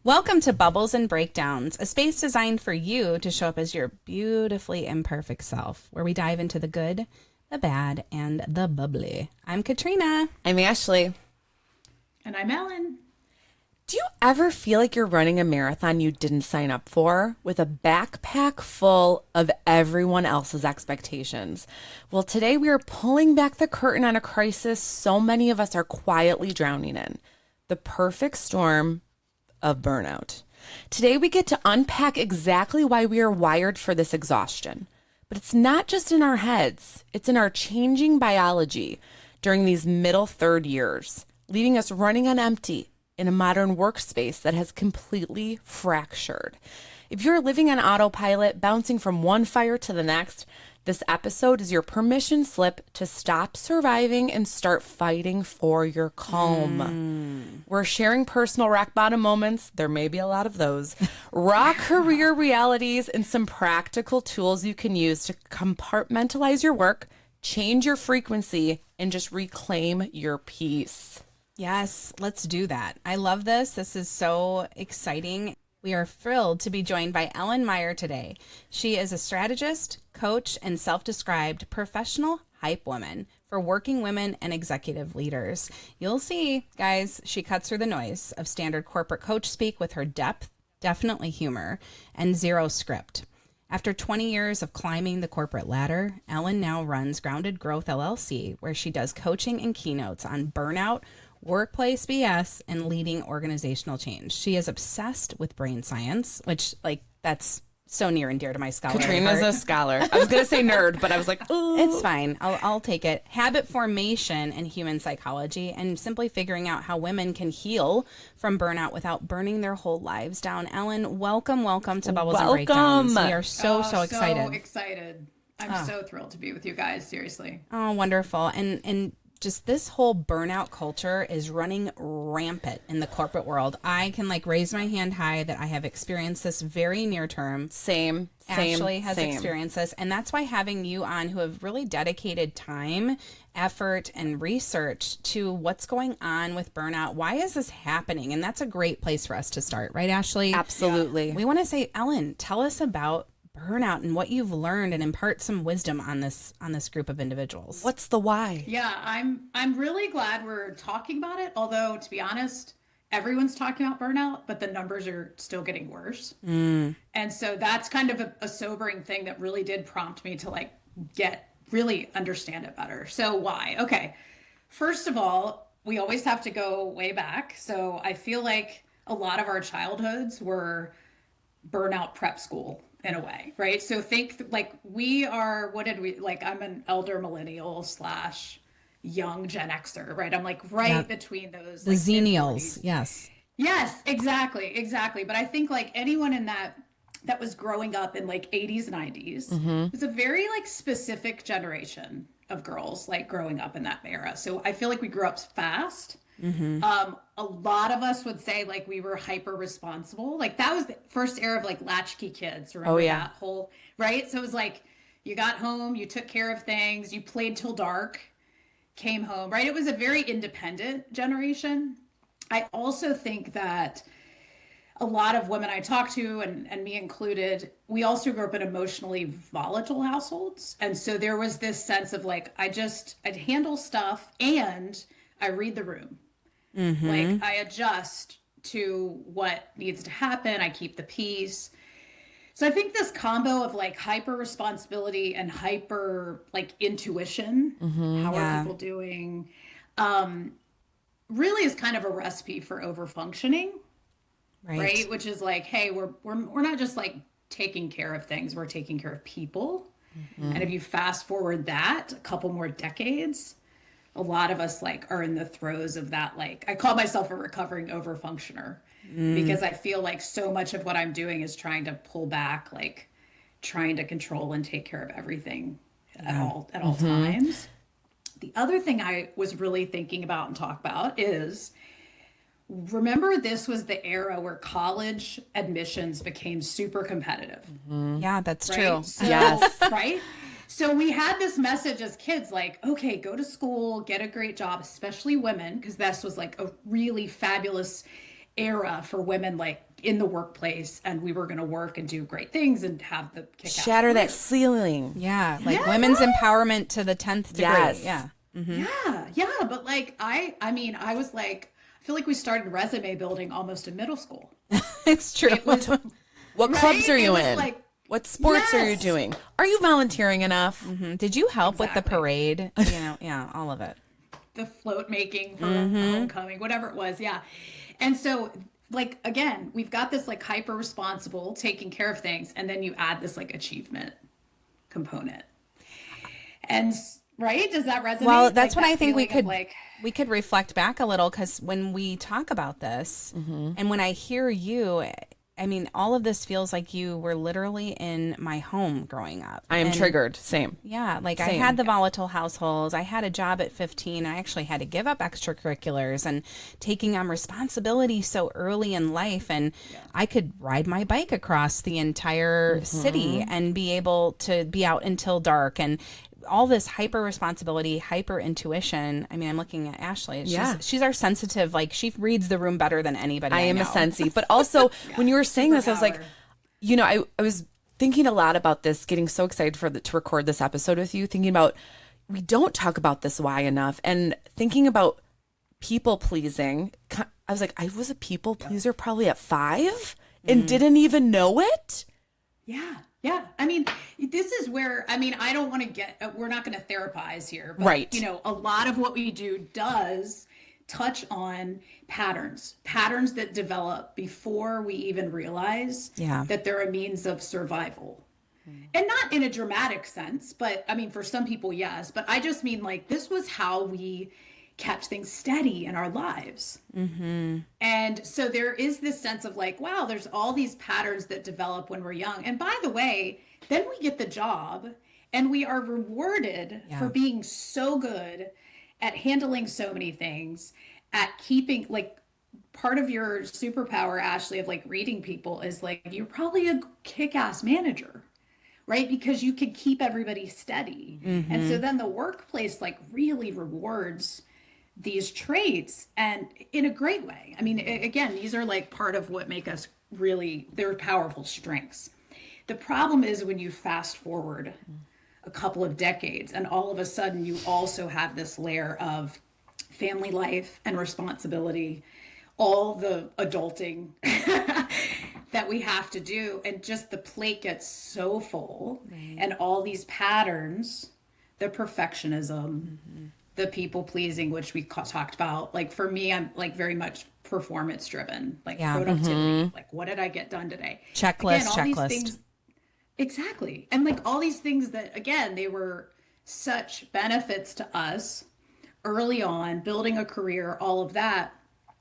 Welcome to Bubbles and Breakdowns, a space designed for you to show up as your beautifully imperfect self, where we dive into the good, the bad, and the bubbly. I'm Katrina. I'm Ashley. And I'm Ellen. Do you ever feel like you're running a marathon you didn't sign up for with a backpack full of everyone else's expectations? Well, today we are pulling back the curtain on a crisis so many of us are quietly drowning in. The perfect storm of burnout. Today we get to unpack exactly why we are wired for this exhaustion. But it's not just in our heads, it's in our changing biology during these middle third years, leaving us running on empty in a modern workspace that has completely fractured. If you're living on autopilot, bouncing from one fire to the next, this episode is your permission slip to stop surviving and start fighting for your calm. We're sharing personal rock bottom moments. There may be a lot of those. Raw career realities and some practical tools you can use to compartmentalize your work, change your frequency, and just reclaim your peace. Yes, let's do that. I love this. This is so exciting. We are thrilled to be joined by Ellen Meyer today. She is a strategist, coach, and self-described professional hype woman for working women and executive leaders. You'll see, guys, she cuts through the noise of standard corporate coach speak with her depth, definitely humor, and zero script. After 20 years of climbing the corporate ladder, Ellen now runs Grounded Growth LLC, where she does coaching and keynotes on burnout, workplace BS, and leading organizational change. She is obsessed with brain science, which, that's so near and dear to my scholar Katrina's heart. a scholar. I was going to say nerd, but I was like, ooh. It's fine. I'll take it. Habit formation and human psychology, and simply figuring out how women can heal from burnout without burning their whole lives down. Ellen, welcome to Bubbles and Breakdowns. We are so excited. So excited. I'm so thrilled to be with you guys, seriously. Oh, wonderful. And just this whole burnout culture is running rampant in the corporate world. I can raise my hand high that I have experienced this very near term. Same. Ashley has experienced this. And that's why having you on, who have really dedicated time, effort, and research to what's going on with burnout. Why is this happening? And that's a great place for us to start, right, Ashley? Absolutely. Yeah. We want to say, Ellen, tell us about burnout and what you've learned, and impart some wisdom on this group of individuals. What's the why? Yeah, I'm really glad we're talking about it. Although, to be honest, everyone's talking about burnout, but the numbers are still getting worse. And so that's kind of a sobering thing that really did prompt me to really understand it better. So why? Okay. First of all, we always have to go way back. So I feel like a lot of our childhoods were burnout prep school in a way, right? So think we are, I'm an elder millennial / young Gen Xer, right? I'm right between those. The Xennials, yes. Yes, exactly. But I think anyone in that was growing up in 80s, 90s, was a very specific generation of girls growing up in that era. So I feel like we grew up fast. A lot of us would say we were hyper responsible. That was the first era of latchkey kids. Remember that whole, right? So it was you got home, you took care of things, you played till dark, came home, right? It was a very independent generation. I also think that a lot of women I talk to, and me included, we also grew up in emotionally volatile households. And so there was this sense of I'd handle stuff and I read the room. I adjust to what needs to happen. I keep the peace. So I think this combo of hyper responsibility and hyper intuition, how are people doing, really is kind of a recipe for over functioning, right? Which is hey, we're not just taking care of things, we're taking care of people. And if you fast forward that a couple more decades, a lot of us are in the throes of that. I call myself a recovering over functioner because I feel so much of what I'm doing is trying to pull back, trying to control and take care of everything at all times. The other thing I was really thinking about and talk about is, remember, this was the era where college admissions became super competitive. Yeah, that's right? true. So, Yes. Right? So we had this message as kids, okay, go to school, get a great job, especially women, because this was a really fabulous era for women, in the workplace, and we were going to work and do great things and have the kick-ass Shatter career. that ceiling. Yeah. Like women's empowerment to the 10th degree. Yes. Yeah. Yeah. But like, I mean, I was like, I feel like we started resume building almost in middle school. It's true. What clubs are you in? Like, What sports are you yes. doing? Are you volunteering enough? Did you help with the Exactly. parade? Yeah, all of it. the float making for homecoming, whatever it was. Yeah. And so, like, again, we've got this like hyper responsible taking care of things. And then you add this like achievement component. And right. Does that resonate? Well, that's like, what that I think we feeling of, could like, we could reflect back a little, because when we talk about this and when I hear you, I mean, all of this feels like you were literally in my home growing up. I am And triggered. Same. yeah, like I Same. had the volatile households. I had a job at 15. I actually had to give up extracurriculars and taking on responsibility so early in life. And I could ride my bike across the entire city and be able to be out until dark, and all this hyper responsibility, hyper intuition. I mean, I'm looking at Ashley. She's our sensitive, like she reads the room better than anybody. I am know. a sensi. But also, when you were saying this, I was like, Superpower. you know, I was thinking a lot about this, getting so excited to record this episode with you, thinking about, we don't talk about this why enough, and thinking about people pleasing. I was like, I was a people pleaser probably at 5 and didn't even know it. yeah. Yeah. I mean, this is where, I mean, I don't want to get, we're not going to therapize here, but, Right. you know, a lot of what we do does touch on patterns that develop before we even realize that they're a means of survival. And not in a dramatic sense, but I mean, for some people, yes. But I just mean, like, this was how we kept things steady in our lives. And so there is this sense of like, wow, there's all these patterns that develop when we're young. And by the way, then we get the job and we are rewarded for being so good at handling so many things, at keeping, like, part of your superpower, Ashley, of like reading people is like, you're probably a kick-ass manager, right? Because you can keep everybody steady. And so then the workplace like really rewards these traits, and in a great way. I mean, again, these are like part of what make us really, they're powerful strengths. The problem is when you fast forward a couple of decades and all of a sudden you also have this layer of family life and responsibility, all the adulting that we have to do, and just the plate gets so full, and all these patterns, the perfectionism, the people pleasing, which we talked about. Like for me, I'm like very much performance driven, like productivity, like what did I get done today? Checklist, Again, all checklist. these things, exactly. And like all these things that, again, they were such benefits to us early on, building a career, all of that.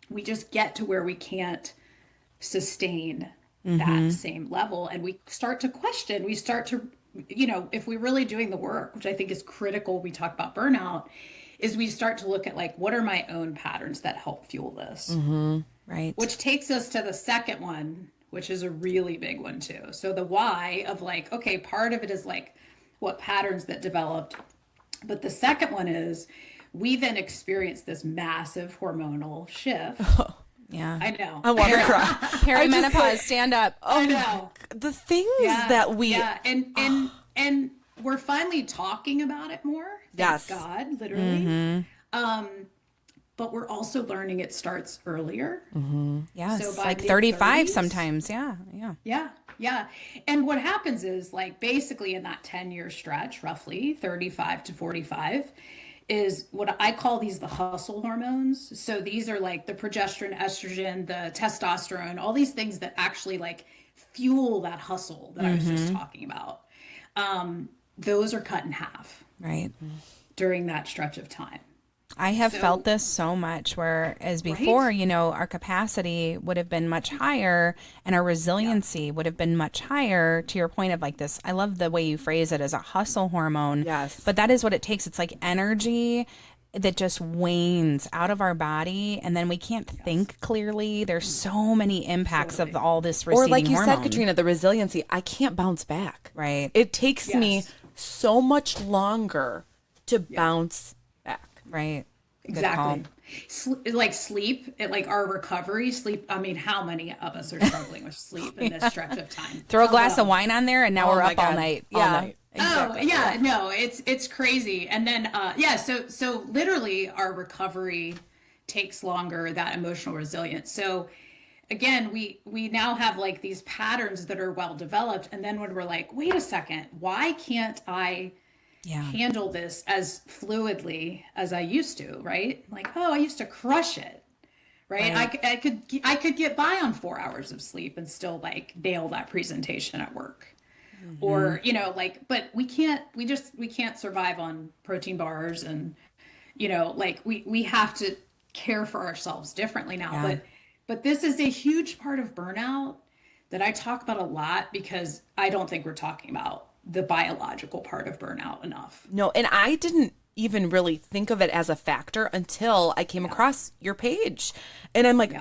We just get to where we can't sustain that same level. And we start to question, we start to, you know, if we're really doing the work, which I think is critical, we talk about burnout, is we start to look at like, what are my own patterns that help fuel this? Right. Which takes us to the second one, which is a really big one too. So the why of like, okay, part of it is like what patterns that developed. But the second one is we then experience this massive hormonal shift. Yeah. I know. I want to cry. Perimenopause, stand up. I know. The things that we... And we're finally talking about it more. Yes. Thank God, literally. But we're also learning it starts earlier. Yes. So by like 35 mid-30s? sometimes. Yeah. Yeah. And what happens is like basically in that 10-year stretch, roughly 35 to 45, is what I call these the hustle hormones. So these are like the progesterone, estrogen, the testosterone, all these things that actually like fuel that hustle that I was just talking about. Those are cut in half Right. during that stretch of time. I have felt this so much, whereas before, Right? you know, our capacity would have been much higher and our resiliency would have been much higher, to your point of like this. I love the way you phrase it as a hustle hormone. Yes. But that is what it takes. It's like energy that just wanes out of our body, and then we can't think clearly. There's so many impacts of all this receding Or like you hormone. said, Katrina, the resiliency, I can't bounce back. Right. It takes me Yes. so much longer to bounce back. Right. Exactly. Like sleep, like our recovery, sleep. I mean, how many of us are struggling with sleep in this stretch of time? Throw a glass of wine on there and now we're my up all God. night. All Yeah. night. Exactly. Oh yeah, no, it's crazy. And then so literally our recovery takes longer, that emotional resilience. So again, we now have like these patterns that are well developed, and then when we're like, wait a second, why can't I handle this as fluidly as I used to, right? Like, oh, I used to crush it, right? I could get by on 4 hours of sleep and still like nail that presentation at work. Or, like, but we can't survive on protein bars, and, like we have to care for ourselves differently now. Yeah. But this is a huge part of burnout that I talk about a lot, because I don't think we're talking about the biological part of burnout enough. No, and I didn't even really think of it as a factor until I came across your page. And I'm like,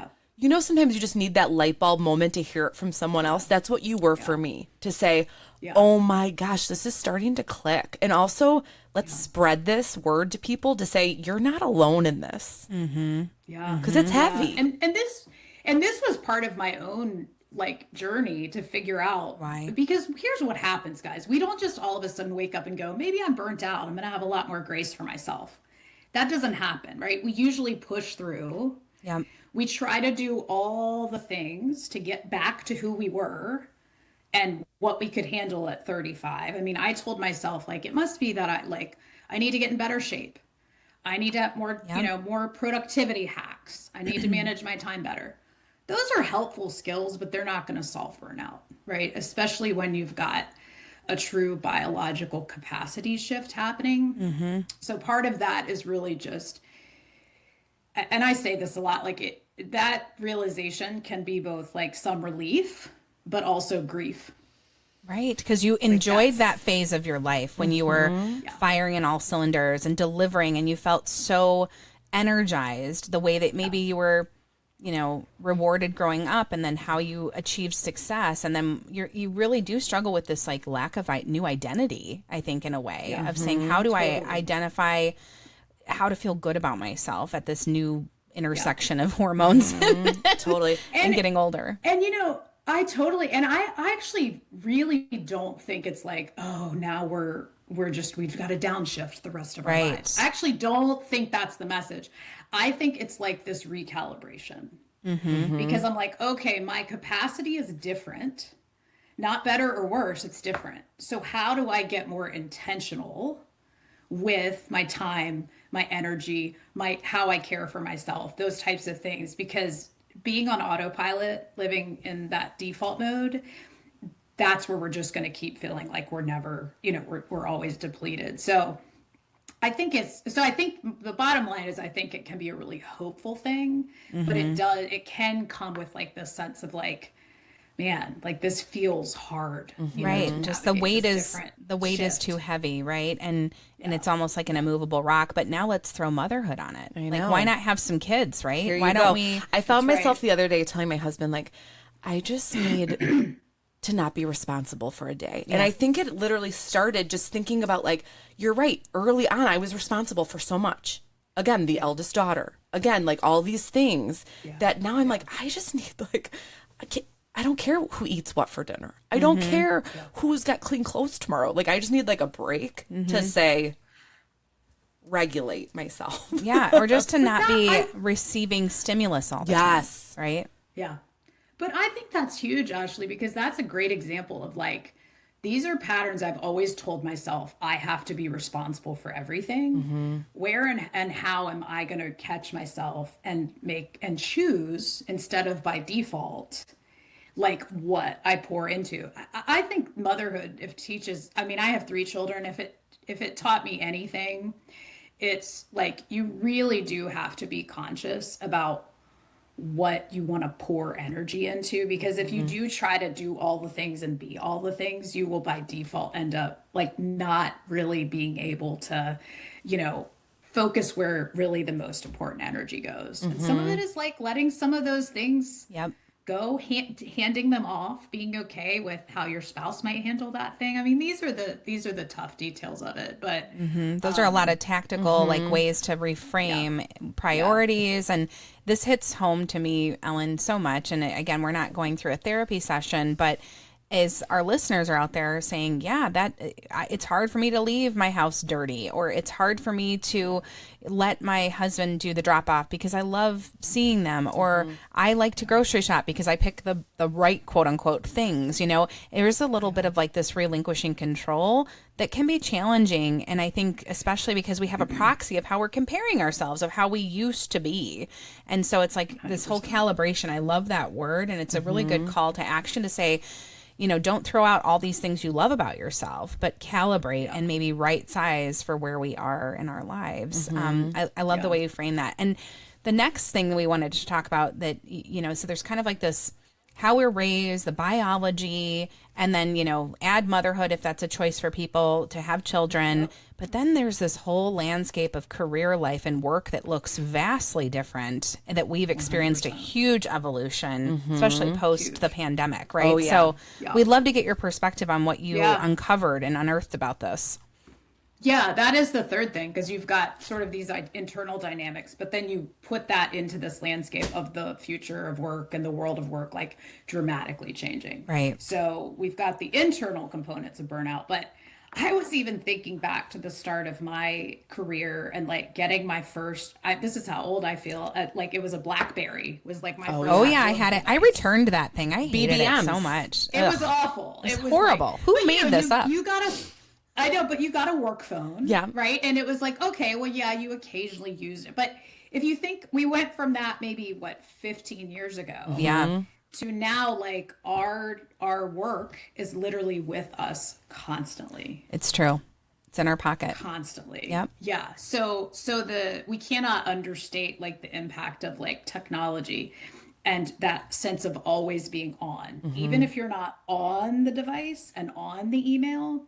sometimes you just need that light bulb moment to hear it from someone else. That's what you were for me, to say, oh my gosh, this is starting to click. And also, let's spread this word to people to say, you're not alone in this. Mm-hmm. Yeah. Because it's heavy. And this was part of my own like journey to figure out, right? Because here's what happens, guys. We don't just all of a sudden wake up and go, maybe I'm burnt out, I'm going to have a lot more grace for myself. That doesn't happen, right? We usually push through. Yeah. We try to do all the things to get back to who we were and what we could handle at 35. I mean, I told myself, like, it must be that I need to get in better shape. I need to have more, more productivity hacks. I need to manage my time better. Those are helpful skills, but they're not going to solve burnout, right? Especially when you've got a true biological capacity shift happening. Mm-hmm. So part of that is really just, and I say this a lot, like that realization can be both like some relief, but also grief. Right, because you enjoyed that phase of your life when you were firing in all cylinders and delivering, and you felt so energized the way that maybe you were, rewarded growing up, and then how you achieved success. And then you really do struggle with this like lack of new identity, I think, in a way of saying, how do I identify how to feel good about myself at this new intersection of hormones Totally. and getting older. And I totally, and I actually really don't think it's like, oh, now we've got to downshift the rest of our lives. I actually don't think that's the message. I think it's like this recalibration, because I'm like, okay, my capacity is different, not better or worse. It's different. So how do I get more intentional with my time, my energy, how I care for myself, those types of things? Because being on autopilot, living in that default mode, that's where we're just going to keep feeling like we're never, we're always depleted. So I think the bottom line is, I think it can be a really hopeful thing, but it can come with like this sense of like, man, like this feels hard. Right. Just the weight is too heavy. Right. And it's almost like an immovable rock, but now let's throw motherhood on it. Like, why not have some kids? Right. Why don't we? I found myself the other day telling my husband, like, I just need to not be responsible for a day. And I think it literally started just thinking about, like, you're right. Early on, I was responsible for so much. Again, the eldest daughter, again, like all these things that now I'm like, I just need, like, I don't care who eats what for dinner. I don't care who's got clean clothes tomorrow. Like, I just need like a break to say, regulate myself. Yeah. Or just to not be receiving stimulus all the time. Right. Yeah. But I think that's huge, Ashley, because that's a great example of like, these are patterns I've always told myself I have to be responsible for everything. Where and how am I going to catch myself and make and choose instead of by default, like what I pour into? I think motherhood, I have 3 children. If it taught me anything, it's like, you really do have to be conscious about what you want to pour energy into, because if you do try to do all the things and be all the things, you will by default end up like not really being able to, focus where really the most important energy goes. And some of it is like letting some of those things handing them off, being okay with how your spouse might handle that thing. I mean, these are the tough details of it, but those are a lot of tactical like ways to reframe priorities. And this hits home to me, Ellen, so much. And again, we're not going through a therapy session, but as our listeners are out there saying, yeah, that it's hard for me to leave my house dirty, or it's hard for me to let my husband do the drop off because I love seeing them, or I like to grocery shop because I pick the right quote unquote things. You know, there's a little bit of like this relinquishing control that can be challenging. And I think especially because we have a proxy of how we're comparing ourselves, of how we used to be. And so it's like this whole calibration. I love that word. And it's a really good call to action to say, you know, don't throw out all these things you love about yourself, but calibrate and maybe right size for where we are in our lives. I love the way you frame that. And the next thing that we wanted to talk about that, you know, so there's kind of like this, how we're raised, the biology, and then, you know, add motherhood if that's a choice for people to have children. But then there's this whole landscape of career life and work that looks vastly different and that we've experienced 100%. A huge evolution, especially post the pandemic, right? Oh, yeah. So we'd love to get your perspective on what you uncovered and unearthed about this. Yeah, that is the third thing, because you've got sort of these internal dynamics, but then you put that into this landscape of the future of work and the world of work, like dramatically changing. Right. So we've got the internal components of burnout, but I was even thinking back to the start of my career and like getting my first, this is how old I feel, like it was a BlackBerry was like my first. Oh yeah, I had it. I returned that thing. I hated BBMs. it so much. It was awful. It was horrible. Like, who made this up? You gotta... I know, but you got a work phone, yeah, right? And it was like, okay, well, yeah, you occasionally used it. But if you think we went from that maybe, 15 years ago to now, like our work is literally with us constantly. It's true. It's in our pocket. Constantly. Yep. Yeah. So we cannot understate like the impact of like technology and that sense of always being on. Even if you're not on the device and on the email,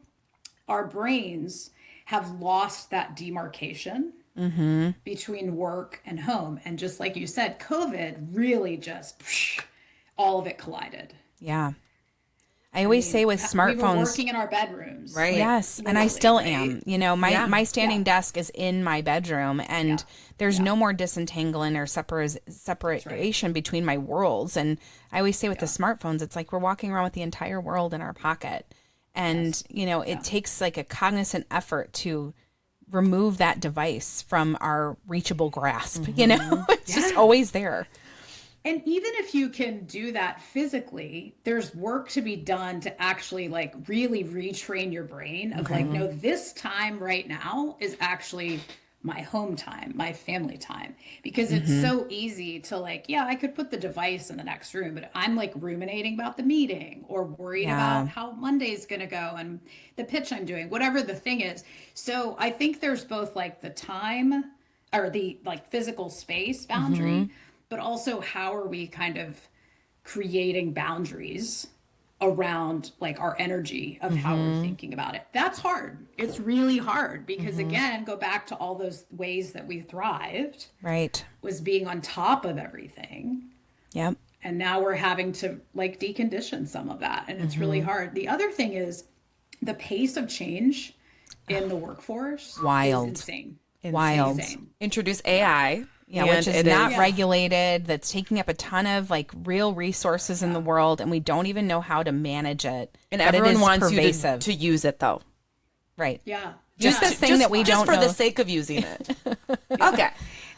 our brains have lost that demarcation between work and home. And just like you said, COVID really just, all of it collided. Yeah. I always say with smartphones. We were working in our bedrooms. Right. Yes. And I still am. You know, my standing desk is in my bedroom, and there's no more disentangling or separation between my worlds. And I always say with the smartphones, it's like we're walking around with the entire world in our pocket. And, you know, it takes like a cognizant effort to remove that device from our reachable grasp. You know, it's just always there. And even if you can do that physically, there's work to be done to actually like really retrain your brain of like, no, this time right now is actually my home time, my family time, because it's so easy to like, I could put the device in the next room, but I'm like ruminating about the meeting or worried about how Monday's going to go and the pitch I'm doing, whatever the thing is. So I think there's both like the time or the like physical space boundary, but also how are we kind of creating boundaries around like our energy of how we're thinking about it. That's hard. It's really hard because again, go back to all those ways that we thrived. Right. Was being on top of everything. Yep. And now we're having to like decondition some of that. And it's really hard. The other thing is the pace of change in the workforce is insane. Wild. Insane. Introduce AI. Yeah, which is not regulated, that's taking up a ton of like real resources in the world, and we don't even know how to manage it. And everyone wants pervasive. You to use it though. Right. Yeah. Just this thing that we don't know. Just for the sake of using it. Okay.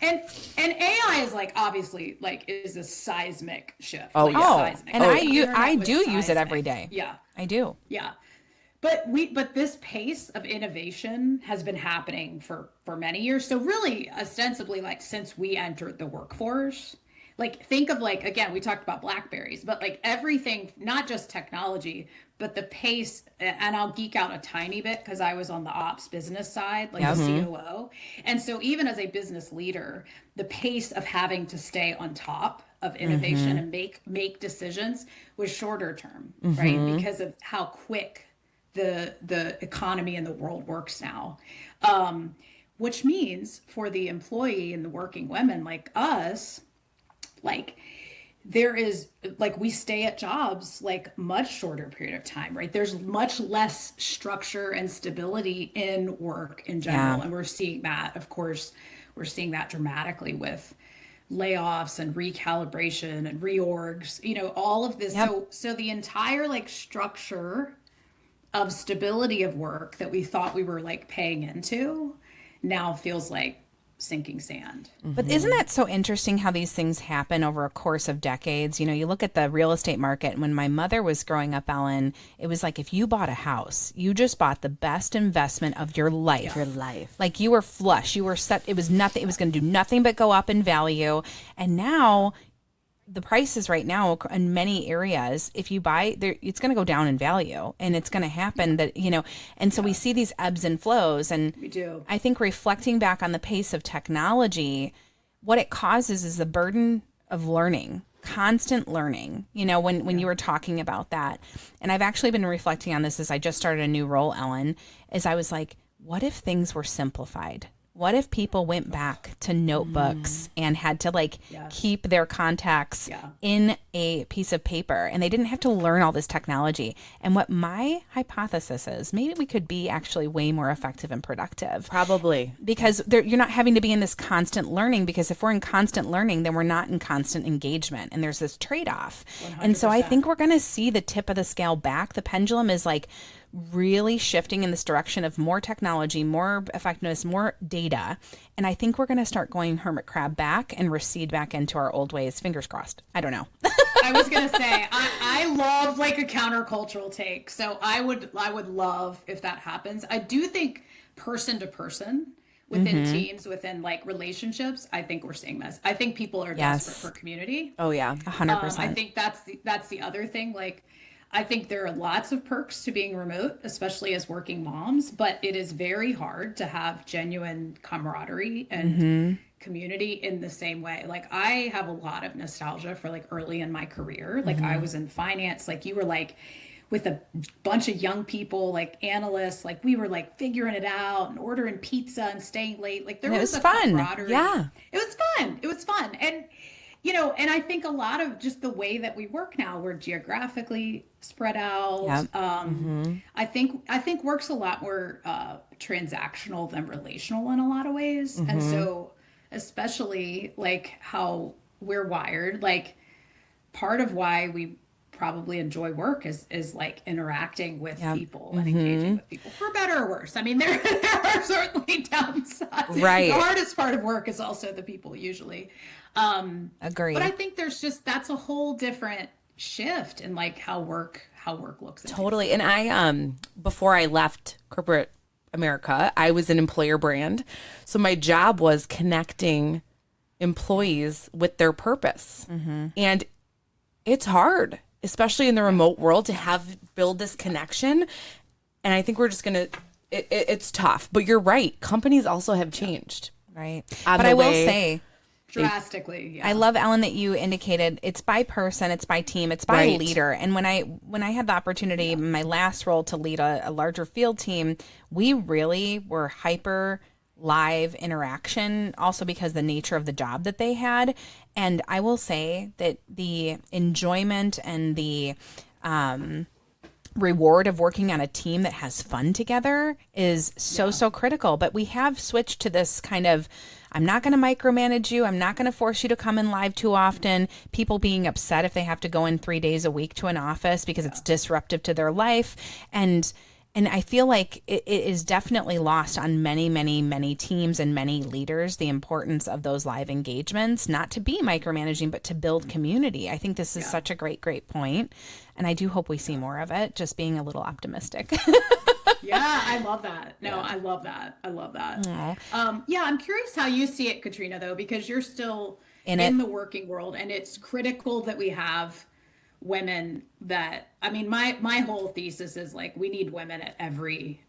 And AI is like obviously like is a seismic shift. Oh, like, seismic. And I do use it every day. Yeah. I do. Yeah. But this pace of innovation has been happening for many years. So really, ostensibly, like since we entered the workforce, like think of like, again, we talked about BlackBerries, but like everything, not just technology, but the pace, and I'll geek out a tiny bit because I was on the ops business side, like the COO. And so even as a business leader, the pace of having to stay on top of innovation and make decisions was shorter term, right? Because of how quick the economy and the world works now, which means for the employee and the working women like us, like there is like we stay at jobs like much shorter period of time, right? There's much less structure and stability in work in general. Yeah. And we're seeing that, of course, we're seeing that dramatically with layoffs and recalibration and reorgs, all of this. Yep. So the entire like structure of stability of work that we thought we were like paying into now feels like sinking sand. But isn't that so interesting how these things happen over a course of decades? You look at the real estate market. When my mother was growing up, Ellen, it was like if you bought a house, you just bought the best investment of your life. Your life. Like you were flush. You were set. It was nothing. It was going to do nothing but go up in value. And now the prices right now in many areas, if you buy there, it's going to go down in value, and it's going to happen that, and so we see these ebbs and flows. And We do. I think reflecting back on the pace of technology, what it causes is the burden of learning, constant learning, when you were talking about that. And I've actually been reflecting on this as I just started a new role, Ellen, is I was like, what if things were simplified? What if people went back to notebooks and had to keep their contacts in a piece of paper, and they didn't have to learn all this technology? And what my hypothesis is, maybe we could be actually way more effective and productive. Probably. Because you're not having to be in this constant learning, because if we're in constant learning, then we're not in constant engagement. And there's this trade-off. 100%. And so I think we're going to see the tip of the scale back. The pendulum is like really shifting in this direction of more technology, more effectiveness, more data. And I think we're going to start going hermit crab back and recede back into our old ways. Fingers crossed. I don't know. I was going to say, I love like a countercultural take. So I would love if that happens. I do think person to person within teams, within like relationships, I think we're seeing this. I think people are desperate for community. Oh yeah. 100%. I think that's the other thing. Like, I think there are lots of perks to being remote, especially as working moms, but it is very hard to have genuine camaraderie and community in the same way. Like, I have a lot of nostalgia for like early in my career. Like, I was in finance, like you were like with a bunch of young people, like analysts, like we were like figuring it out and ordering pizza and staying late. Like, there was a fun. camaraderie. Yeah. It was fun. And and I think a lot of just the way that we work now, we're geographically spread out. Yep. I think work's a lot more transactional than relational in a lot of ways. And so especially like how we're wired, like part of why we probably enjoy work is like interacting with people and engaging with people, for better or worse. I mean, there are certainly downsides. Right. The hardest part of work is also the people usually. Agree. But I think that's a whole different shift in like how work looks. Totally. And I, before I left corporate America, I was an employer brand. So my job was connecting employees with their purpose. And it's hard, especially in the remote world, to build this connection. And I think we're just going to, it's tough, but you're right. Companies also have changed. Right. But I will say, drastically. Yeah. I love, Ellen, that you indicated it's by person, it's by team, it's by leader. And when I had the opportunity in my last role to lead a larger field team, we really were hyper live interaction, also because the nature of the job that they had. And I will say that the enjoyment and the reward of working on a team that has fun together is so critical. But we have switched to this kind of, I'm not going to micromanage you. I'm not going to force you to come in live too often. People being upset if they have to go in 3 days a week to an office because it's disruptive to their life. And I feel like it is definitely lost on many teams and many leaders, the importance of those live engagements, not to be micromanaging, but to build community. I think this is such a great point. And I do hope we see more of it, just being a little optimistic. Yeah, I love that. No, I love that. I'm curious how you see it, Katrina, though, because you're still in the working world, and it's critical that we have women that, I mean, my whole thesis is like, we need women at every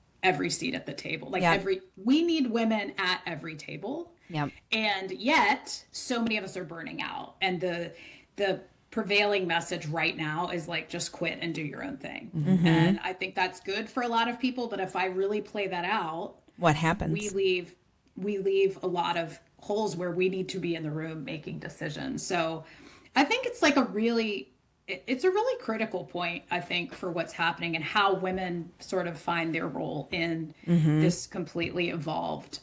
seat at the table. Like we need women at every table. Yeah. And yet so many of us are burning out. And the prevailing message right now is like, just quit and do your own thing. And I think that's good for a lot of people. But if I really play that out, what happens? We leave a lot of holes where we need to be in the room making decisions. So I think it's like it's a really critical point, I think, for what's happening and how women sort of find their role in this completely evolved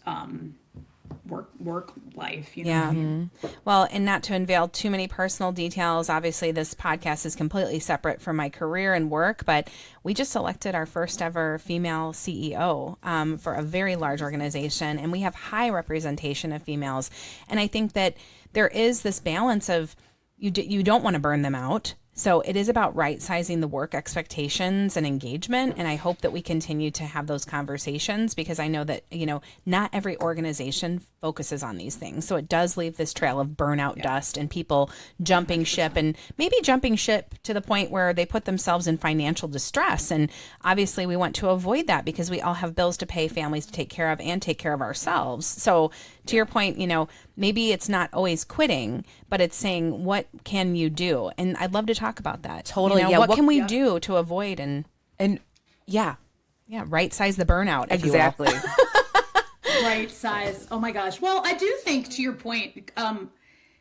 work life. You know what I mean? Well, and not to unveil too many personal details, obviously this podcast is completely separate from my career and work, but we just elected our first ever female CEO for a very large organization, and we have high representation of females. And I think that there is this balance of you don't want to burn them out. So it is about right sizing the work expectations and engagement. And I hope that we continue to have those conversations, because I know that, not every organization focuses on these things. So it does leave this trail of burnout dust and people jumping ship, and maybe jumping ship to the point where they put themselves in financial distress. And obviously we want to avoid that, because we all have bills to pay, families to take care of, and take care of ourselves. So to your point, maybe it's not always quitting, but it's saying, what can you do? And I'd love to talk about that. Totally. What can we do to avoid and right size the burnout, if exactly. you will. Right size. Oh my gosh. Well, I do think, to your point,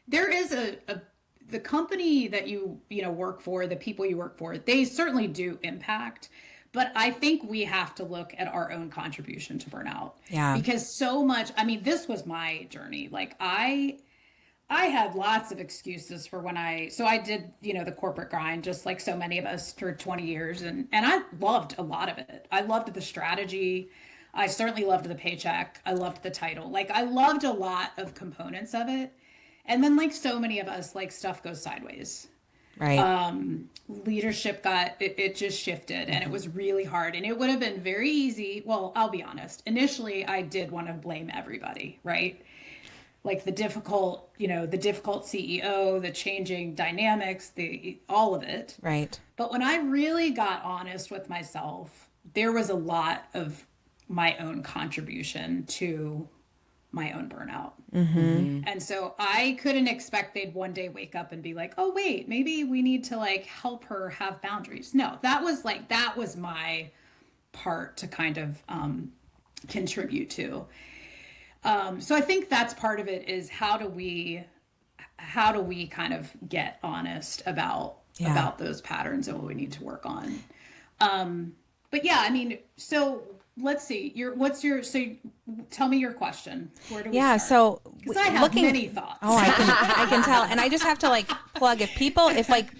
there is the company that you work for, the people you work for, they certainly do impact. But I think we have to look at our own contribution to burnout. Yeah. Because so much, this was my journey. Like I had lots of excuses for so I did, the corporate grind, just like so many of us, for 20 years. And I loved a lot of it. I loved the strategy. I certainly loved the paycheck. I loved the title. Like, I loved a lot of components of it. And then, like so many of us, like, stuff goes sideways. Right. Leadership it just shifted, and it was really hard, and it would have been very easy. Well, I'll be honest. Initially, I did want to blame everybody, right? Like the difficult CEO, the changing dynamics, all of it. Right. But when I really got honest with myself, there was a lot of my own contribution to my own burnout. And so I couldn't expect they'd one day wake up and be like, oh wait, maybe we need to like help her have boundaries. No, that was my part to kind of contribute to. So I think that's part of it, is how do we kind of get honest about those patterns and what we need to work on. But yeah, so let's see. So tell me your question. Where do we start? So because I have many thoughts. Oh, I can tell. And I just have to plug, if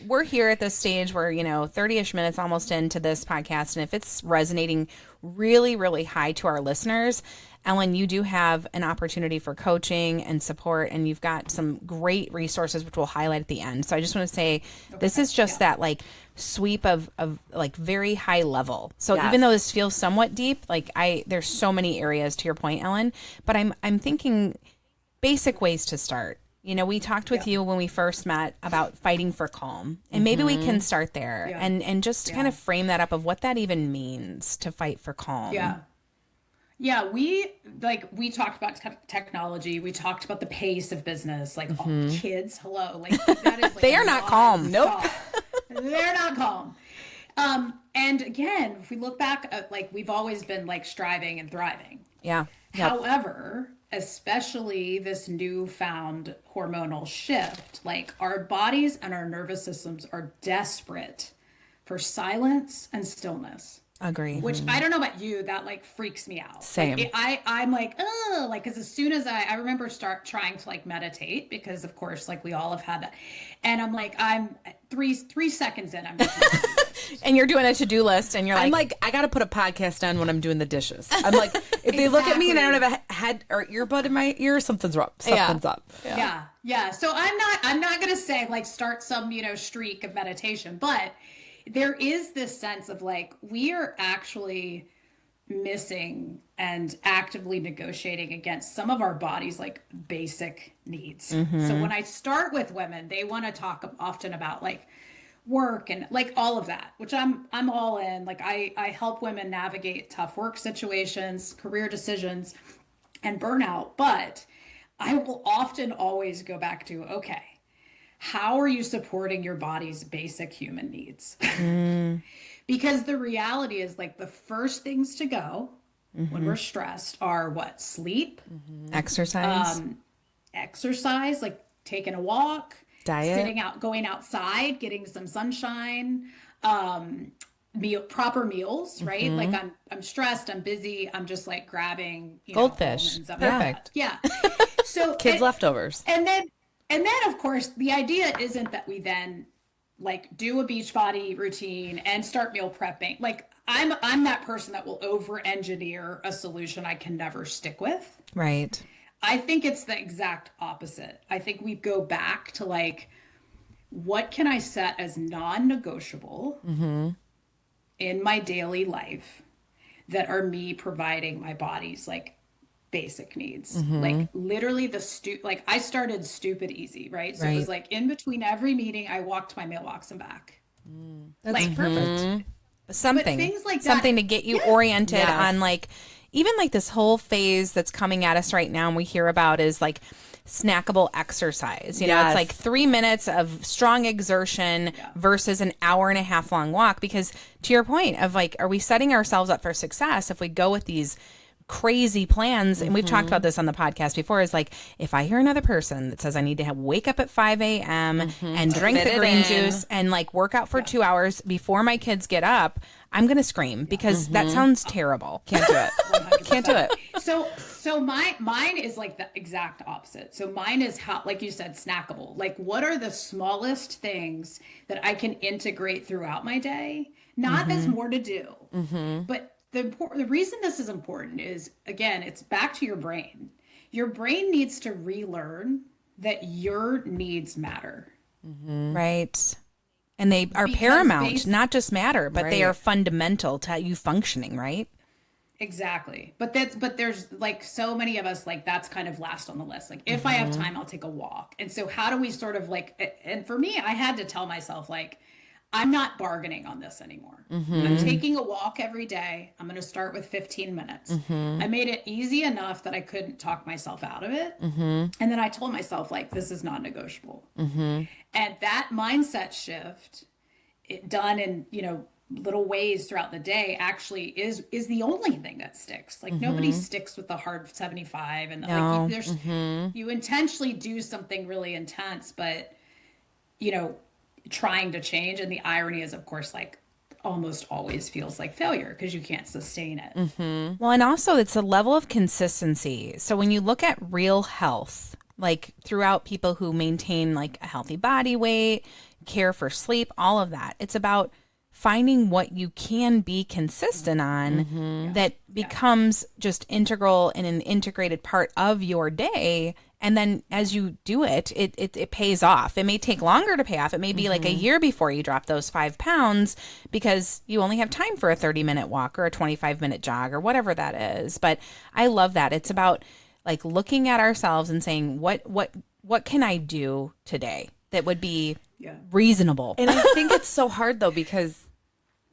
we're here at this stage where, 30-ish minutes almost into this podcast, and if it's resonating really, really high to our listeners, Ellen, you do have an opportunity for coaching and support, and you've got some great resources, which we'll highlight at the end. So I just want to say, this is just that sweep of very high level. So even though this feels somewhat deep, there's so many areas, to your point, Ellen, but I'm thinking basic ways to start. We talked with you when we first met about fighting for calm, and maybe we can start there and just kind of frame that up of what that even means to fight for calm. Yeah, we talked about technology. We talked about the pace of business. Kids, hello. That is they are not calm. Nope. They're not calm. And again, if we look back at we've always been striving and thriving. Yeah. Yep. However, especially this newfound hormonal shift, our bodies and our nervous systems are desperate for silence and stillness. Agree. Which I don't know about you, that freaks me out. Same. I'm because as soon as I remember trying to meditate, because of course we all have had that, and I'm 3 seconds in, I'm and you're doing a to-do list, and you're I'm I gotta put a podcast on when I'm doing the dishes. I'm if they look at me and I don't have a head or earbud in my ear, something's wrong. Something's up. Yeah. So I'm not gonna say start some streak of meditation, but there is this sense of we are actually missing and actively negotiating against some of our body's basic needs. So when I start with women, they want to talk often about work and all of that, which I'm all in. I help women navigate tough work situations, career decisions, and burnout. But I will often always go back to, okay, how are you supporting your body's basic human needs? Because the reality is the first things to go when we're stressed are what? Sleep, exercise, exercise, taking a walk, Diet. going outside, getting some sunshine, proper meals, right? Like I'm stressed, I'm busy, I'm just like grabbing, Goldfish. almonds up. Perfect. Yeah. So Kids' leftovers. And then of course the idea isn't that we then like do a Beachbody routine and start meal prepping. Like I'm that person that will over engineer a solution I can never stick with. Right. I think it's the exact opposite. I think we go back to like, what can I set as non-negotiable in my daily life that are me providing my body's like basic needs? Like literally like I started stupid easy, right? So it was like in between every meeting, I walked my mailbox and back. That's like perfect. Something, things like that. Something to get you oriented on like, even like this whole phase that's coming at us right now and we hear about is like snackable exercise. You know, it's like 3 minutes of strong exertion versus an hour and a half long walk. Because to your point of like, are we setting ourselves up for success if we go with these crazy plans? And we've talked about this on the podcast before, is like, if I hear another person that says I need to wake up at 5 a.m. and drink the green juice and like work out for 2 hours before my kids get up, I'm going to scream because that sounds terrible. Can't do it. 100%. Can't do it. So mine is like the exact opposite. So mine is how, like you said, snackable. Like, what are the smallest things that I can integrate throughout my day? Not there's more to do, but the reason this is important is, again, it's back to your brain. Your brain needs to relearn that your needs matter. Right. And they are paramount, not just matter, but they are fundamental to you functioning, right? Exactly. But there's like so many of us, like that's kind of last on the list. Like if I have time, I'll take a walk. And so how do we sort of like, and for me, I had to tell myself like, I'm not bargaining on this anymore. I'm taking a walk every day. I'm going to start with 15 minutes. I made it easy enough that I couldn't talk myself out of it. And then I told myself like, this is not negotiable. And that mindset shift, done in, little ways throughout the day, actually is the only thing that sticks. Like nobody sticks with the hard 75 and like you intentionally do something really intense, but trying to change. And the irony is, of course, like almost always feels like failure because you can't sustain it. Well, and also it's a level of consistency. So when you look at real health, like throughout people who maintain like a healthy body weight, care for sleep, all of that, it's about finding what you can be consistent on that becomes just integral and an integrated part of your day. And then as you do it, it pays off. It may take longer to pay off. It may be like a year before you drop those 5 pounds because you only have time for a 30-minute walk or a 25-minute jog or whatever that is. But I love that. It's about like looking at ourselves and saying, what can I do today that would be reasonable? And I think it's so hard though, because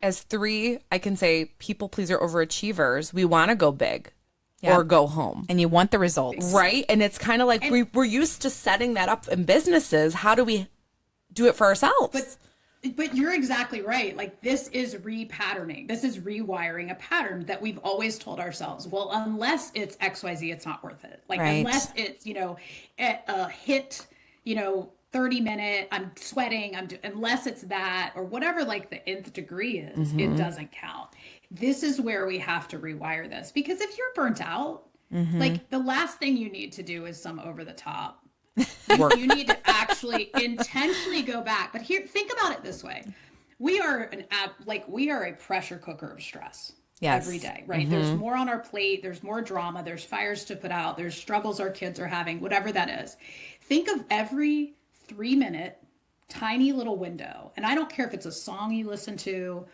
as 3, I can say people pleaser overachievers, we want to go big. Or go home. And you want the results. Right? And it's kind of like we're used to setting that up in businesses. How do we do it for ourselves? But you're exactly right. Like this is repatterning. This is rewiring a pattern that we've always told ourselves, well, unless it's XYZ, it's not worth it. Like unless it's, a hit, 30-minute, I'm sweating, unless it's that or whatever like the nth degree is, it doesn't count. This is where we have to rewire this, because if you're burnt out, like the last thing you need to do is some over the top work. You need to actually intentionally go back. But here, think about it this way. We are a pressure cooker of stress every day, right? There's more on our plate. There's more drama. There's fires to put out. There's struggles our kids are having, whatever that is. Think of every 3-minute tiny little window. And I don't care if it's a song you listen to,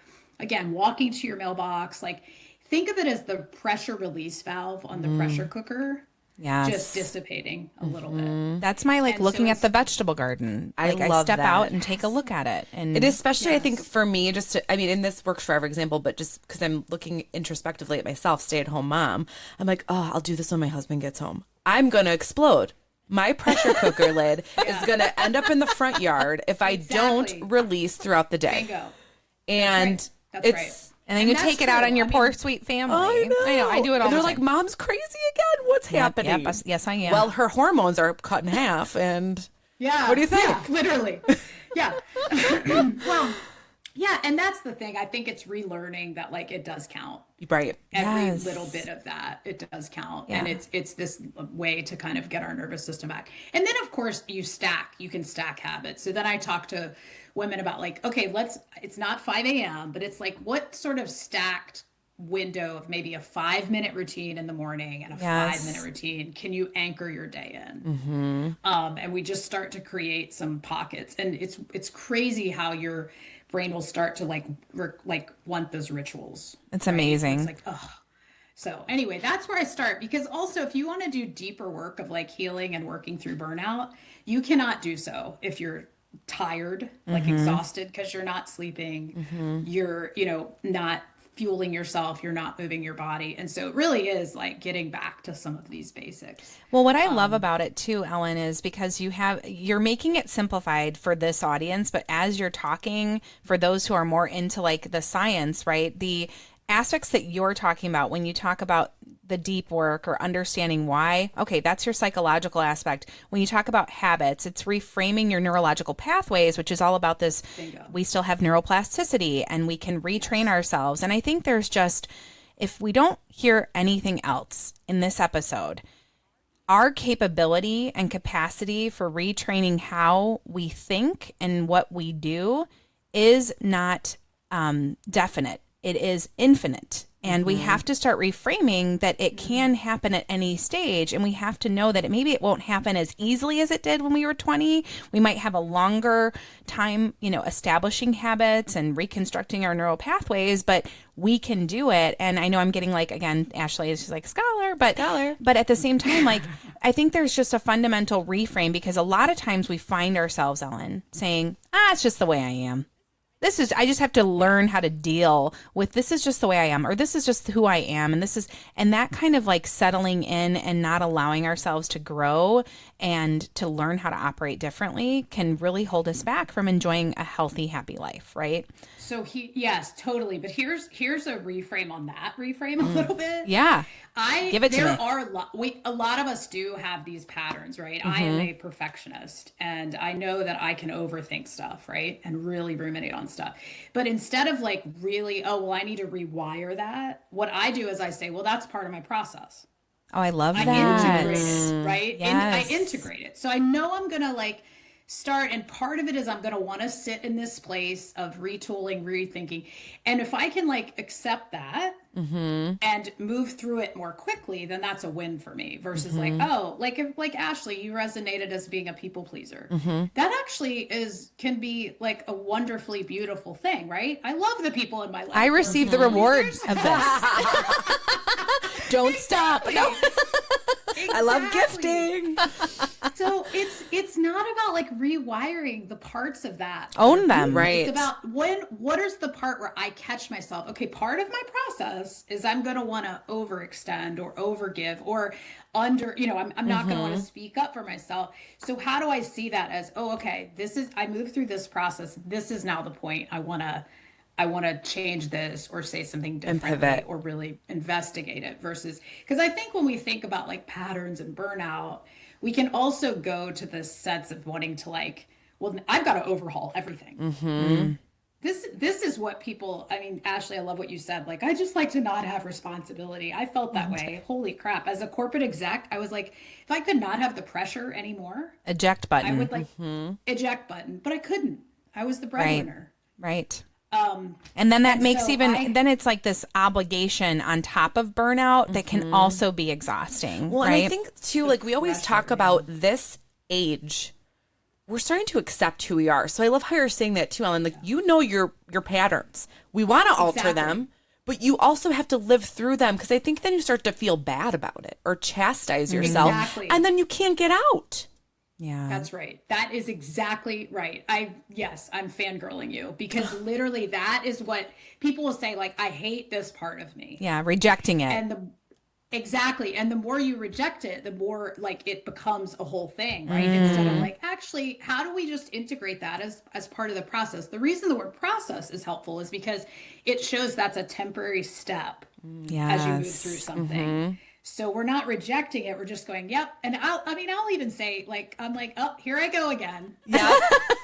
again, walking to your mailbox, like think of it as the pressure release valve on the pressure cooker. Just dissipating a little bit. That's my looking at the vegetable garden. Like I step out and take a look at it. And it especially, I think for me, and this works for every example, but just because I'm looking introspectively at myself, stay-at-home mom, I'm like, oh, I'll do this when my husband gets home. I'm going to explode. My pressure cooker lid is going to end up in the front yard if I don't release throughout the day. Bingo. And That's right. And then you take it out on your poor sweet family. I know. I do it all the time. They're like, Mom's crazy again. What's happening? Yep. Yes, I am. Well, her hormones are cut in half, and Yeah. What do you think? Yeah, literally. Yeah. Well, yeah. And that's the thing. I think it's relearning that like it does count. Right. Every little bit of that, it does count. Yeah. And it's this way to kind of get our nervous system back. And then of course you can stack habits. So then I talk to women about like, okay, it's not 5 a.m., but it's like what sort of stacked window of maybe a 5-minute routine in the morning and a 5-minute routine can you anchor your day in? And we just start to create some pockets, and it's crazy how your brain will start to like want those rituals. It's amazing. It's like, oh. So anyway, that's where I start, because also if you want to do deeper work of like healing and working through burnout, you cannot do so if you're tired, like exhausted because you're not sleeping, you're, not fueling yourself, you're not moving your body. And so it really is like getting back to some of these basics. Well, what I love about it too, Ellen, is because you're making it simplified for this audience, but as you're talking for those who are more into like the science, right? The aspects that you're talking about when you talk about the deep work or understanding why, okay, that's your psychological aspect. When you talk about habits, it's reframing your neurological pathways, which is all about this. Bingo. We still have neuroplasticity and we can retrain ourselves. And I think there's just, if we don't hear anything else in this episode, our capability and capacity for retraining how we think and what we do is not definite. It is infinite. And we have to start reframing that it can happen at any stage. And we have to know that maybe it won't happen as easily as it did when we were 20. We might have a longer time, establishing habits and reconstructing our neural pathways, but we can do it. And I know I'm getting like, again, Ashley is just like scholar, but at the same time, like, I think there's just a fundamental reframe, because a lot of times we find ourselves, Ellen, saying, it's just the way I am. I just have to learn how to deal with, this is just the way I am, or this is just who I am. And that kind of like settling in and not allowing ourselves to grow and to learn how to operate differently can really hold us back from enjoying a healthy, happy life, right? So yes, totally. But here's a reframe on that reframe a little bit. Yeah. Give it to me. There are a lot of us do have these patterns, right? I am a perfectionist, and I know that I can overthink stuff, right? And really ruminate on stuff. But instead of like really, I need to rewire that. What I do is I say, well, that's part of my process. Oh, I love that. I integrate it, right? Yes. I integrate it. So I know I'm going to like start, and part of it is I'm going to want to sit in this place of retooling, rethinking. And if I can like accept that and move through it more quickly, then that's a win for me, versus like, if like Ashley, you resonated as being a people pleaser. That actually can be like a wonderfully beautiful thing, right? I love the people in my life. I receive the rewards of this. Don't stop. No. I love gifting. So it's not about like rewiring the parts of that. Own them. Right. It's about what is the part where I catch myself? Okay, part of my process is I'm going to want to overextend or overgive or I'm not going to want to speak up for myself. So how do I see that as, okay, I moved through this process. This is now the point. I want to change this or say something differently or really investigate it, versus, because I think when we think about like patterns and burnout, we can also go to the sense of wanting to like, well, I've got to overhaul everything. This is what people, Ashley, I love what you said. Like, I just like to not have responsibility. I felt that way. Holy crap. As a corporate exec, I was like, if I could not have the pressure anymore, Eject button. I would like eject button, but I couldn't. I was the breadwinner. Right. And then that makes then it's like this obligation on top of burnout that can also be exhausting. Well, right? and I think too, like we always talk about this age, we're starting to accept who we are. So I love how you're saying that too, Ellen. Like, your patterns. We want to alter them, but you also have to live through them, because I think then you start to feel bad about it or chastise yourself. Exactly. And then you can't get out. Yeah. That's right. That is exactly right. I'm fangirling you, because literally that is what people will say. Like, I hate this part of me. Yeah. Rejecting it. And exactly. And the more you reject it, the more like it becomes a whole thing, right? Instead of like, actually, how do we just integrate that as part of the process? The reason the word process is helpful is because it shows that's a temporary step as you move through something. So we're not rejecting it. We're just going, yep. And I'll even say like, I'm like, oh, here I go again. Yeah.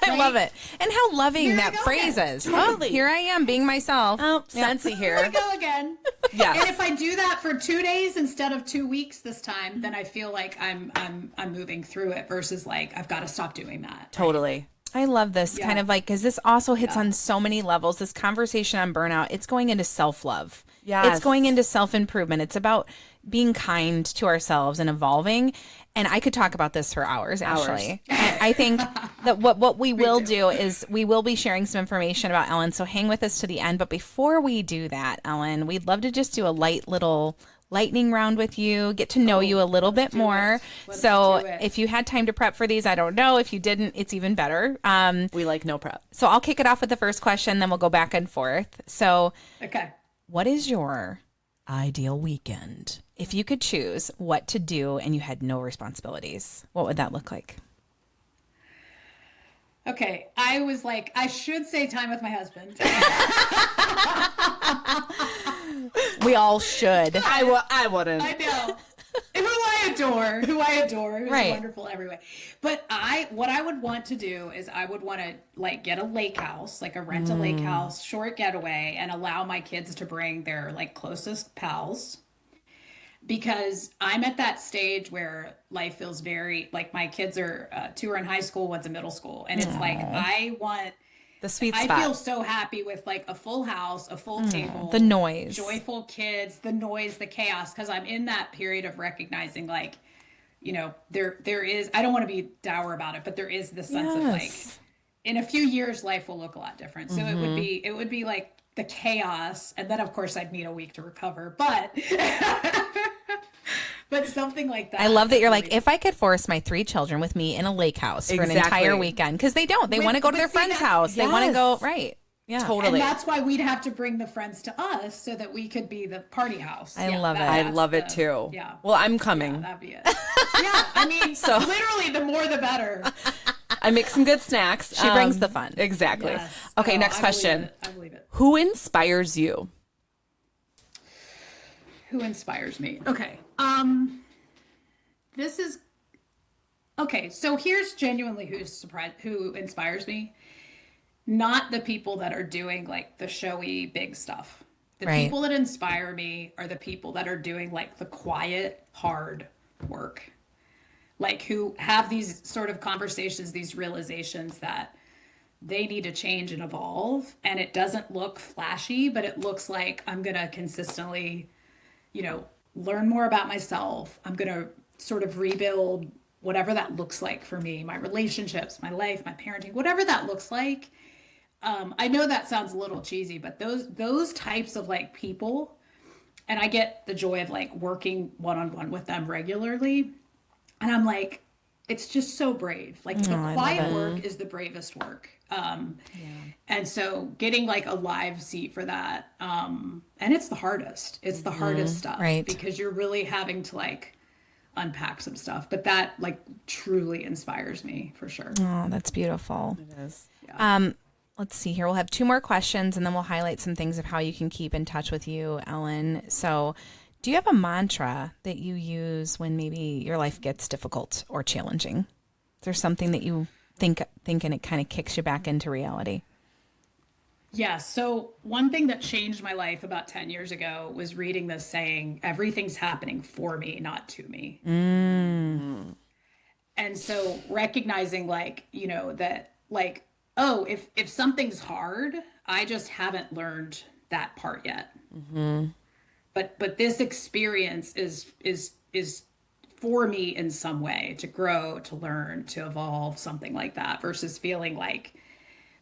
I love it. And how loving Here I that go phrase again. is. Totally. Oh, here I am being myself. Oh, Scentsy Here I here. go again. Yes. And if I do that for 2 days instead of 2 weeks this time, then I feel like I'm moving through it versus like, I've got to stop doing that. Totally. I love this Yeah. kind of like, because this also hits on so many levels. This conversation on burnout, it's going into self-love. Yes. It's going into self-improvement. It's about being kind to ourselves and evolving. And I could talk about this for hours, Ashley. And I think that what we will do is we will be sharing some information about Ellen. So hang with us to the end. But before we do that, Ellen, we'd love to just do a light little lightning round with you, get to know you a little bit more. So do it. if you had time to prep for these, I don't know. If you didn't, it's even better. We like no prep. So I'll kick it off with the first question, then we'll go back and forth. So Okay. what is your ideal weekend? If you could choose what to do and you had no responsibilities, what would that look like? Okay. I was like, I should say time with my husband. We all should. I wouldn't. I know. Who I adore, who's Right. wonderful every way. But what I would want to do is I would want to like get a lake house, like rent a lake house, short getaway, and allow my kids to bring their like closest pals. Because I'm at that stage where life feels very like my kids are 2 are in high school, 1's in middle school, and it's like I want. The sweet I spot. feel so happy with like a full house, a full table, the noise. joyful kids, the noise, the chaos. Because I'm in that period of recognizing, like, you know, there is. I don't want to be dour about it, but there is this sense of like, in a few years, life will look a lot different. So it would be like the chaos, and then of course I'd need a week to recover, but. But something like that. I love that you're like, if I could force my 3 children with me in a lake house for an entire weekend, because they don't. They want to go to their friend's house. They want to go, right. Yeah. Totally. And that's why we'd have to bring the friends to us so that we could be the party house. I love it. I love it too. Yeah. Well, I'm coming. Yeah, that'd be it. Yeah, I mean, literally, the more the better. I make some good snacks. She brings the fun. Exactly. Yes. Okay, No, next question. I believe it. Who inspires you? Who inspires me? Okay. This is okay. So here's genuinely who inspires me. Not the people that are doing like the showy big stuff. The Right. people that inspire me are the people that are doing like the quiet, hard work. Like who have these sort of conversations, these realizations that they need to change and evolve. And it doesn't look flashy, but it looks like I'm going to consistently, you know, learn more about myself. I'm going to sort of rebuild whatever that looks like for me, my relationships, my life, my parenting, whatever that looks like. I know that sounds a little cheesy, but those types of like people, and I get the joy of like working one-on-one with them regularly. And I'm like, it's just so brave. Like the quiet work is the bravest work. And so getting like a live seat for that. And it's the hardest. It's the hardest stuff. Right. Because you're really having to like unpack some stuff. But that like truly inspires me for sure. Oh, that's beautiful. It is. Let's see here. We'll have 2 more questions and then we'll highlight some things of how you can keep in touch with you, Ellen. So do you have a mantra that you use when maybe your life gets difficult or challenging? Is there something that you think and it kind of kicks you back into reality? Yeah. So one thing that changed my life about 10 years ago was reading this saying, everything's happening for me, not to me. And so recognizing like, you know, that like, oh, if something's hard, I just haven't learned that part yet. But this experience is for me in some way to grow, to learn, to evolve, something like that, versus feeling like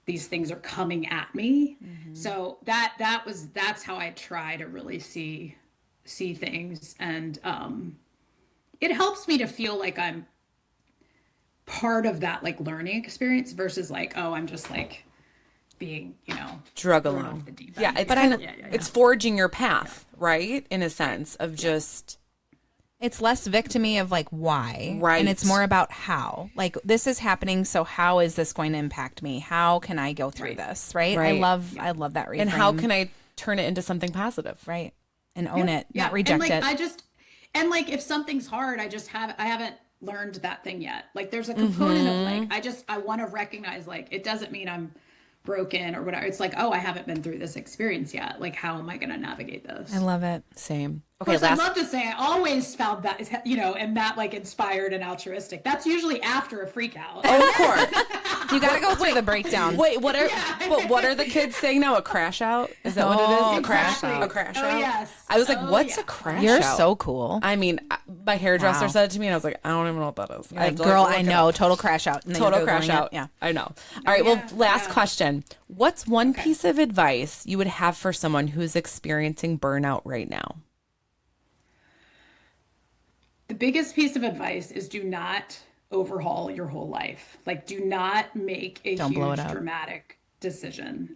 these things are coming at me. So that's how I try to really see things. And it helps me to feel like I'm part of that like learning experience versus like, oh, I'm just like being, you know, Drug thrown along. off the deep Yeah, end. it's kind of Yeah. it's forging your path, right? In a sense of just It's less victimy of like why, Right. and it's more about how. Like this is happening, so how is this going to impact me? How can I go through this? Right? Right. I love that reframe. and how can I turn it into something positive? right and own it, not reject and like, it. And like, if something's hard, I haven't learned that thing yet. Like there's a component of like, I want to recognize like, it doesn't mean I'm broken or whatever. It's like, oh, I haven't been through this experience yet. Like, how am I going to navigate this? I love it. Same. Okay, I'd love to say I always found that, you know, and that like inspired and altruistic. That's usually after a freak out. Oh, of course. You got to go through the breakdown. Wait, what are the kids saying now? A crash out? Is that what it is? Exactly. A crash out? Yes. I was like, what's a crash You're out? so cool. I mean, my hairdresser Wow. said it to me, and I was like, I don't even know what that is. Like, girl, I know. Total crash out. And then Total you're crash Googling out. it. Yeah. I know. All right. Well, last question. What's one piece of advice you would have for someone who's experiencing burnout right now? The biggest piece of advice is do not overhaul your whole life. Like, do not make a Don't blow huge it up. dramatic decision.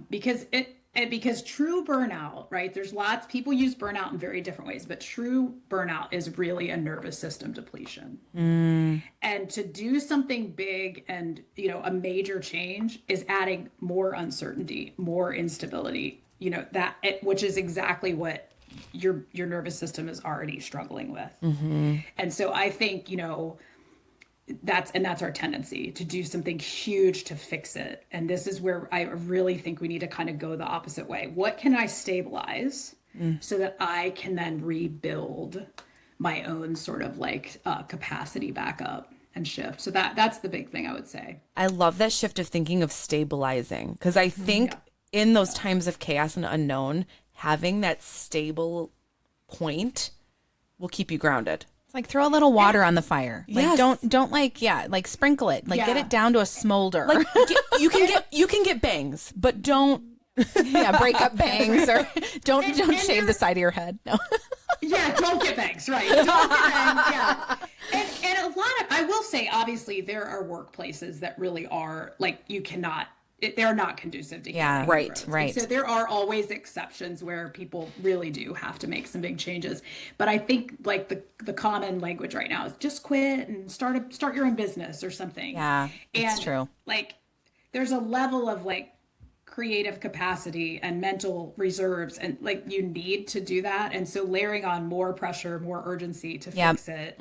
Because true burnout, right? There's lots, people use burnout in very different ways, but true burnout is really a nervous system depletion. And to do something big and, you know, a major change is adding more uncertainty, more instability, you know, which is exactly what your nervous system is already struggling with. And so I think, you know, that's our tendency to do something huge to fix it. And this is where I really think we need to kind of go the opposite way. What can I stabilize so that I can then rebuild my own sort of like capacity back up and shift? So that's the big thing I would say. I love that shift of thinking of stabilizing, because I think in those times of chaos and unknown, having that stable point will keep you grounded. It's like throw a little water on the fire. Like Yes. don't like sprinkle it. Like get it down to a smolder. Like you can get bangs, but don't break up bangs or don't shave the side of your head. No. Don't get bangs, right? Don't get bangs, yeah. And a lot of, I will say, obviously, there are workplaces that really are like they're not conducive to healing growth. Right. And so there are always exceptions where people really do have to make some big changes. But I think like the common language right now is just quit and start your own business or something. Yeah, it's true. Like there's a level of like creative capacity and mental reserves, and like you need to do that. And so layering on more pressure, more urgency to fix it.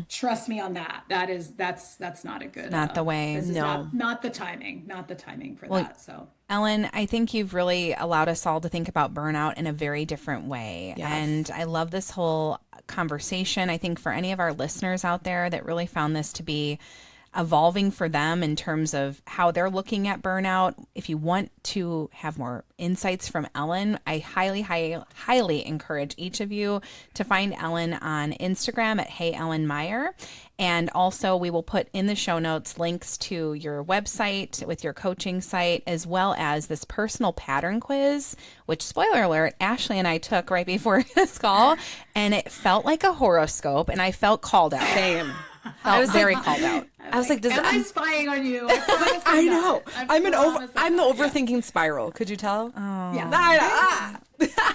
Trust me on that. That's not a good. Not the way. This is No. not the timing. Not the timing for that. So. Ellen, I think you've really allowed us all to think about burnout in a very different way. Yes. And I love this whole conversation. I think for any of our listeners out there that really found this to be evolving for them in terms of how they're looking at burnout. If you want to have more insights from Ellen, I highly encourage each of you to find Ellen on Instagram at Hey Ellen Meyer. And also we will put in the show notes links to your website with your coaching site, as well as this personal pattern quiz, which, spoiler alert, Ashley and I took right before this call, and it felt like a horoscope, and I felt called out. Same. I was very called out. I was like, Am I spying on you? I know. I'm the not. overthinking spiral. Could you tell? Yeah.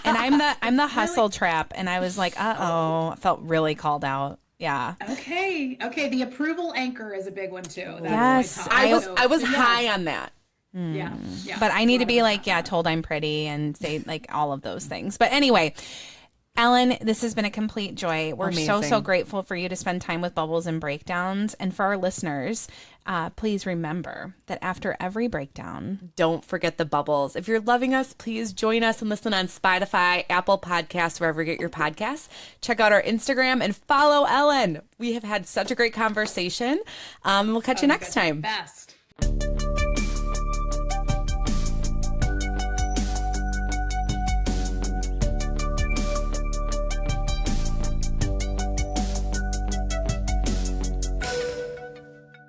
And I'm the hustle trap, and I was like, I felt really called out. Yeah. Okay. The approval anchor is a big one too. Yes. I was high on that. Yeah. But I need to be like, told I'm pretty and say like all of those things. But anyway, Ellen, this has been a complete joy. We're so grateful for you to spend time with Bubbles and Breakdowns. And for our listeners, please remember that after every breakdown, don't forget the bubbles. If you're loving us, please join us and listen on Spotify, Apple Podcasts, wherever you get your podcasts. Check out our Instagram and follow Ellen. We have had such a great conversation. We'll catch you next time. Best.